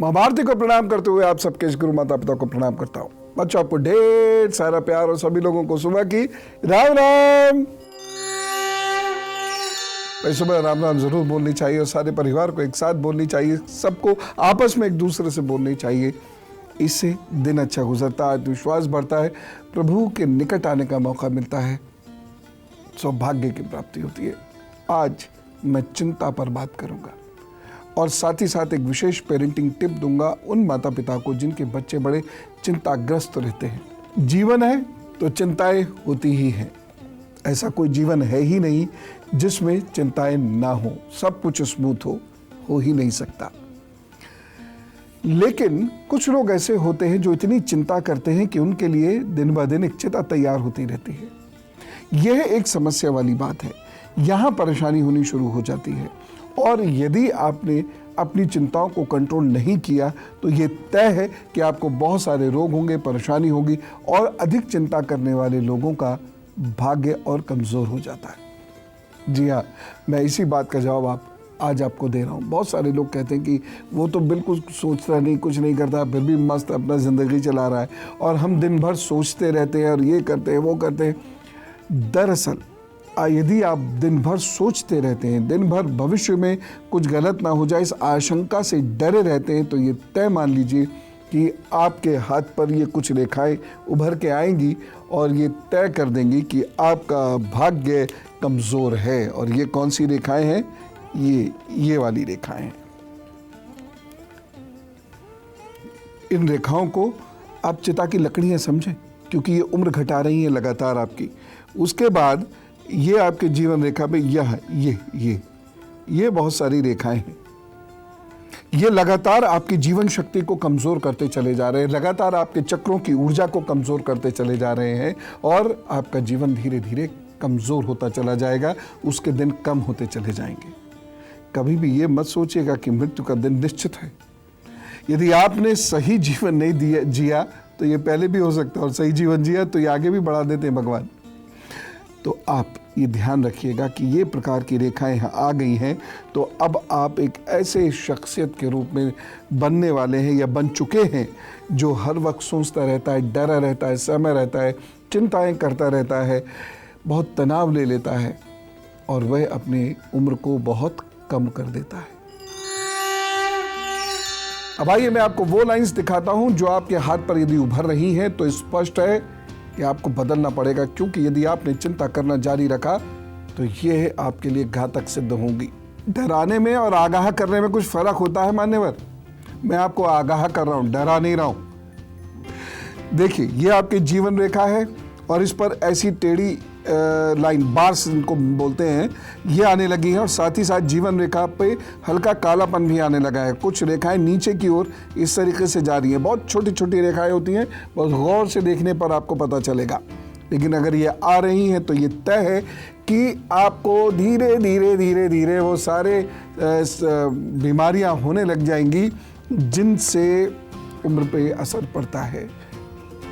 माँ भारती को प्रणाम करते हुए आप सबके इस गुरु माता पिता को प्रणाम करता हूँ। बच्चों, आपको ढेर सारा प्यार और सभी लोगों को सुबह की राम राम। सुबह राम राम जरूर बोलनी चाहिए और सारे परिवार को एक साथ बोलनी चाहिए, सबको आपस में एक दूसरे से बोलनी चाहिए। इससे दिन अच्छा गुजरता है, आत्मविश्वास बढ़ता है, प्रभु के निकट आने का मौका मिलता है, सौभाग्य की प्राप्ति होती है। आज मैं चिंता पर बात करूंगा और साथ ही साथ एक विशेष पेरेंटिंग टिप दूंगा उन माता पिता को जिनके बच्चे बड़े चिंताग्रस्त रहते हैं। जीवन है तो चिंताएं होती ही हैं, ऐसा कोई जीवन है ही नहीं जिसमें चिंताएं ना हो, सब कुछ स्मूथ हो ही नहीं सकता। लेकिन कुछ लोग ऐसे होते हैं जो इतनी चिंता करते हैं कि उनके लिए दिन ब दिन एक चिंता तैयार होती रहती है। यह एक समस्या वाली बात है, यहाँ परेशानी होनी शुरू हो जाती है और यदि आपने अपनी चिंताओं को कंट्रोल नहीं किया तो ये तय है कि आपको बहुत सारे रोग होंगे, परेशानी होगी और अधिक चिंता करने वाले लोगों का भाग्य और कमज़ोर हो जाता है। जी हाँ, मैं इसी बात का जवाब आज आपको दे रहा हूँ। बहुत सारे लोग कहते हैं कि वो तो बिल्कुल सोचता नहीं, कुछ नहीं करता, फिर भी मस्त अपना ज़िंदगी चला रहा है और हम दिन भर सोचते रहते हैं और ये करते हैं वो करते हैं। दरअसल यदि आप दिन भर सोचते रहते हैं, दिन भर भविष्य में कुछ गलत ना हो जाए इस आशंका से डरे रहते हैं, तो ये तय मान लीजिए कि आपके हाथ पर ये कुछ रेखाएं उभर के आएंगी और ये तय कर देंगी कि आपका भाग्य कमज़ोर है। और ये कौन सी रेखाएं हैं? ये वाली रेखाएं हैं। इन रेखाओं को आप चिता की लकड़ियां समझें, क्योंकि ये उम्र घटा रही हैं लगातार आपकी। उसके बाद ये आपके जीवन रेखा पे ये बहुत सारी रेखाएं हैं। ये लगातार आपकी जीवन शक्ति को कमज़ोर करते चले जा रहे हैं, लगातार आपके चक्रों की ऊर्जा को कमज़ोर करते चले जा रहे हैं और आपका जीवन धीरे धीरे कमज़ोर होता चला जाएगा, उसके दिन कम होते चले जाएंगे। कभी भी ये मत सोचिएगा कि मृत्यु का दिन निश्चित है। यदि आपने सही जीवन नहीं जिया तो ये पहले भी हो सकता है और सही जीवन जिया तो ये आगे भी बढ़ा देते हैं भगवान। तो आप ये ध्यान रखिएगा कि ये प्रकार की रेखाएं आ गई हैं तो अब आप एक ऐसे शख्सियत के रूप में बनने वाले हैं या बन चुके हैं जो हर वक्त सोचता रहता है, डरा रहता है, समय रहता है, चिंताएं करता रहता है, बहुत तनाव ले लेता है और वह अपनी उम्र को बहुत कम कर देता है। अब आइए मैं आपको वो लाइंस दिखाता हूं जो आपके हाथ पर यदि उभर रही हैं तो स्पष्ट है कि आपको बदलना पड़ेगा, क्योंकि यदि आपने चिंता करना जारी रखा तो ये आपके लिए घातक सिद्ध होंगी। डराने में और आगाह करने में कुछ फर्क होता है मान्यवर। मैं आपको आगाह कर रहा हूं, डरा नहीं रहा हूं। देखिए, ये आपकी जीवन रेखा है और इस पर ऐसी टेढ़ी लाइन, बार्स इनको बोलते हैं, ये आने लगी है और साथ ही साथ जीवन रेखा पे हल्का कालापन भी आने लगा है। कुछ रेखाएं नीचे की ओर इस तरीके से जा रही हैं, बहुत छोटी छोटी रेखाएं होती हैं, बहुत गौर से देखने पर आपको पता चलेगा। लेकिन अगर ये आ रही हैं तो ये तय है कि आपको धीरे धीरे धीरे धीरे वो सारे बीमारियां होने लग जाएंगी जिनसे उम्र पे असर पड़ता है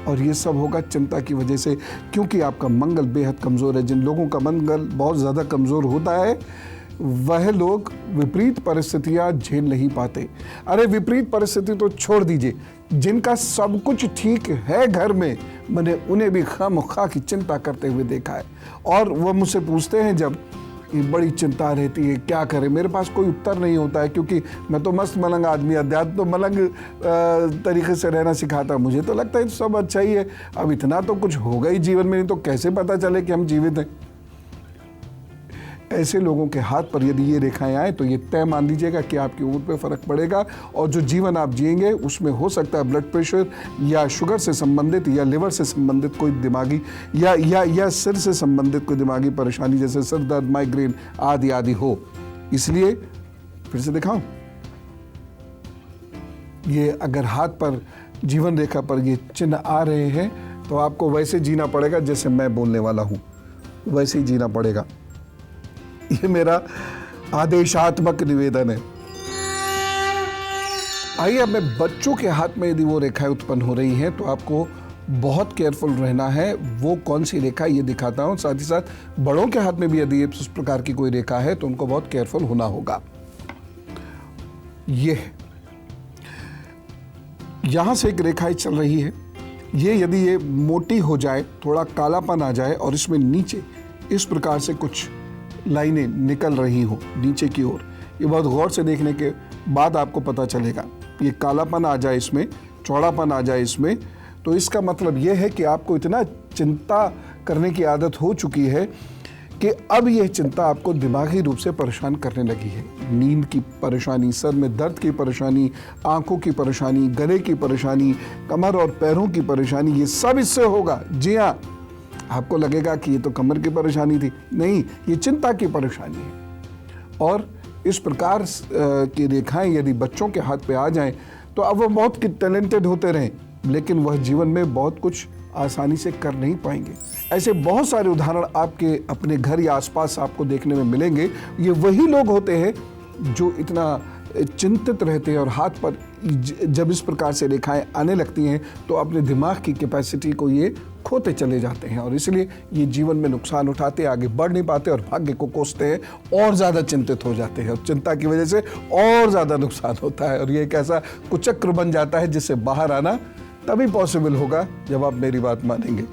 और ये सब होगा चिंता की वजह से, क्योंकि आपका मंगल बेहद कमज़ोर है। जिन लोगों का मंगल बहुत ज़्यादा कमज़ोर होता है वह लोग विपरीत परिस्थितियाँ झेल नहीं पाते। अरे विपरीत परिस्थिति तो छोड़ दीजिए, जिनका सब कुछ ठीक है घर में, मैंने उन्हें भी खामखा की चिंता करते हुए देखा है और वह मुझसे पूछते हैं जब कि बड़ी चिंता रहती है, क्या करें। मेरे पास कोई उत्तर नहीं होता है, क्योंकि मैं तो मस्त मलंग आदमी, अध्यात्म तो मलंग तरीके से रहना सिखाता। मुझे तो लगता है सब अच्छा ही है, अब इतना तो कुछ होगा ही जीवन में, नहीं तो कैसे पता चले कि हम जीवित हैं। ऐसे लोगों के हाथ पर यदि ये रेखाएं आए तो ये तय मान लीजिएगा कि आपकी उम्र पे फ़र्क पड़ेगा और जो जीवन आप जिएंगे उसमें हो सकता है ब्लड प्रेशर या शुगर से संबंधित या लिवर से संबंधित कोई दिमागी या सिर से संबंधित कोई दिमागी परेशानी, जैसे सिर दर्द, माइग्रेन आदि आदि हो। इसलिए फिर से दिखाऊं, ये अगर हाथ पर जीवन रेखा पर ये चिन्ह आ रहे हैं तो आपको वैसे जीना पड़ेगा जैसे मैं बोलने वाला हूँ, वैसे ही जीना पड़ेगा। ये मेरा आदेशात्मक निवेदन है। आइए, अब मैं बच्चों के हाथ में यदि वो रेखाएं उत्पन्न हो रही हैं तो आपको बहुत केयरफुल रहना है। वो कौन सी रेखा ये दिखाता हूँ, साथ ही साथ बड़ों के हाथ में भी यदि इस प्रकार की कोई रेखा है तो उनको बहुत केयरफुल होना होगा। ये यहाँ से एक रेखाएं चल रही है, ये यदि ये मोटी हो जाए, थोड़ा कालापन आ जाए और इसमें नीचे इस प्रकार से कुछ लाइनें निकल रही हो नीचे की ओर, ये बहुत गौर से देखने के बाद आपको पता चलेगा। ये कालापन आ जाए इसमें, चौड़ापन आ जाए इसमें, तो इसका मतलब ये है कि आपको इतना चिंता करने की आदत हो चुकी है कि अब यह चिंता आपको दिमागी रूप से परेशान करने लगी है। नींद की परेशानी, सर में दर्द की परेशानी, आंखों की परेशानी, गले की परेशानी, कमर और पैरों की परेशानी, ये सब इससे होगा। जी हाँ, आपको लगेगा कि ये तो कमर की परेशानी थी, नहीं, ये चिंता की परेशानी है। और इस प्रकार की रेखाएं यदि बच्चों के हाथ पे आ जाएं तो अब वो बहुत टैलेंटेड होते रहें, लेकिन वह जीवन में बहुत कुछ आसानी से कर नहीं पाएंगे। ऐसे बहुत सारे उदाहरण आपके अपने घर या आसपास आपको देखने में मिलेंगे। ये वही लोग होते हैं जो इतना चिंतित रहते हैं और हाथ पर जब इस प्रकार से रेखाएं आने लगती हैं तो अपने दिमाग की कैपेसिटी को ये खोते चले जाते हैं और इसलिए ये जीवन में नुकसान उठाते, आगे बढ़ नहीं पाते और भाग्य को कोसते हैं और ज़्यादा चिंतित हो जाते हैं और चिंता की वजह से और ज़्यादा नुकसान होता है और ये एक ऐसा कुचक्र बन जाता है जिससे बाहर आना तभी पॉसिबल होगा जब आप मेरी बात मानेंगे।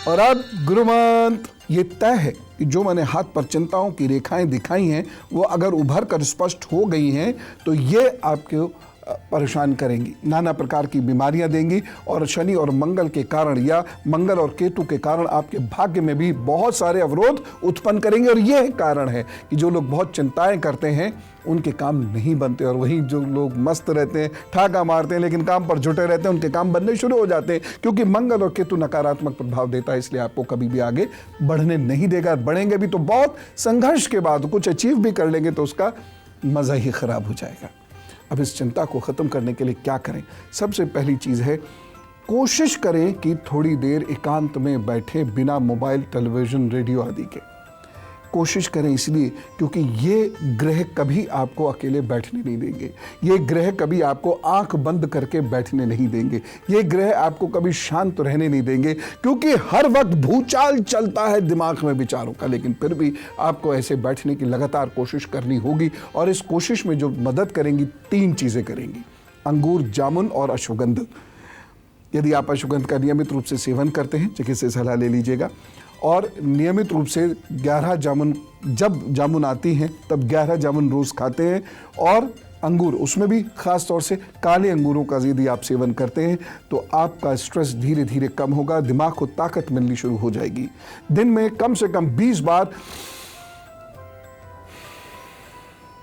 और अब गुरु मंत्र, ये तय है कि जो मैंने हाथ पर चिंताओं की रेखाएं दिखाई हैं वो अगर उभर कर स्पष्ट हो गई हैं तो ये आपको परेशान करेंगी, नाना प्रकार की बीमारियां देंगी और शनि और मंगल के कारण या मंगल और केतु के कारण आपके भाग्य में भी बहुत सारे अवरोध उत्पन्न करेंगे। और यह कारण है कि जो लोग बहुत चिंताएं करते हैं उनके काम नहीं बनते और वहीं जो लोग मस्त रहते हैं, ठाका मारते हैं लेकिन काम पर जुटे रहते हैं, उनके काम बनने शुरू हो जाते हैं, क्योंकि मंगल और केतु नकारात्मक प्रभाव देता है, इसलिए आपको कभी भी आगे बढ़ने नहीं देगा। बढ़ेंगे भी तो बहुत संघर्ष के बाद, कुछ अचीव भी कर लेंगे तो उसका मज़ा ही खराब हो जाएगा। अब इस चिंता को ख़त्म करने के लिए क्या करें? सबसे पहली चीज़ है, कोशिश करें कि थोड़ी देर एकांत में बैठे बिना मोबाइल, टेलीविज़न, रेडियो आदि के। कोशिश करें इसलिए क्योंकि ये ग्रह कभी आपको अकेले बैठने नहीं देंगे, ये ग्रह कभी आपको आंख बंद करके बैठने नहीं देंगे, ये ग्रह आपको कभी शांत रहने नहीं देंगे, क्योंकि हर वक्त भूचाल चलता है दिमाग में विचारों का। लेकिन फिर भी आपको ऐसे बैठने की लगातार कोशिश करनी होगी और इस कोशिश में जो मदद करेंगी, 3 चीज़ें करेंगी: अंगूर, जामुन और अश्वगंध। यदि आप अश्वगंध का नियमित रूप से सेवन करते हैं, चिकित्सक से सलाह ले लीजिएगा और नियमित रूप से 11 जामुन, जब जामुन आती हैं तब 11 जामुन रोज़ खाते हैं और अंगूर, उसमें भी ख़ास तौर से काले अंगूरों का यदि आप सेवन करते हैं तो आपका स्ट्रेस धीरे धीरे कम होगा, दिमाग को ताकत मिलनी शुरू हो जाएगी। दिन में कम से कम 20 बार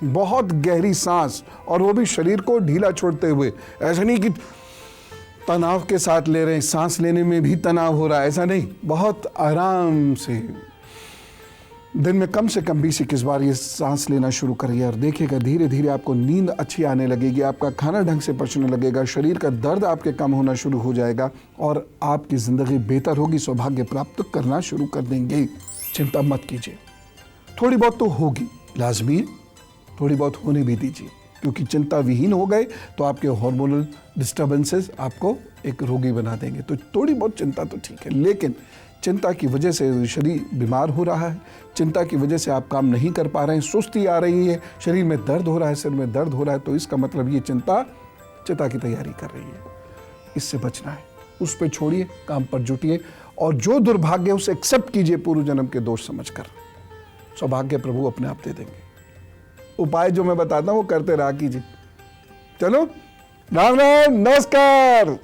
बहुत गहरी सांस, और वो भी शरीर को ढीला छोड़ते हुए। ऐसा नहीं कि तनाव के साथ ले रहे हैं, सांस लेने में भी तनाव हो रहा है, ऐसा नहीं, बहुत आराम से दिन में कम से कम 20-21 बार ये सांस लेना शुरू करिए और देखिएगा धीरे धीरे आपको नींद अच्छी आने लगेगी, आपका खाना ढंग से पचने लगेगा, शरीर का दर्द आपके कम होना शुरू हो जाएगा और आपकी ज़िंदगी बेहतर होगी, सौभाग्य प्राप्त करना शुरू कर देंगे। चिंता मत कीजिए, थोड़ी बहुत तो होगी, लाजमी है, थोड़ी बहुत होने भी दीजिए, क्योंकि चिंता विहीन हो गए तो आपके हार्मोनल डिस्टर्बेंसेस आपको एक रोगी बना देंगे। तो थोड़ी बहुत चिंता तो ठीक है, लेकिन चिंता की वजह से शरीर बीमार हो रहा है, चिंता की वजह से आप काम नहीं कर पा रहे हैं, सुस्ती आ रही है, शरीर में दर्द हो रहा है, सिर में दर्द हो रहा है, तो इसका मतलब ये चिंता की तैयारी कर रही है। इससे बचना है, उस पर छोड़िए, काम पर जुटिए और जो दुर्भाग्य उसे एक्सेप्ट कीजिए पूर्व जन्म के दोष समझकर। सौभाग्य प्रभु अपने आप दे देंगे। उपाय जो मैं बताता हूँ वो करते रहा कीजिए। चलो, राम राम, नमस्कार।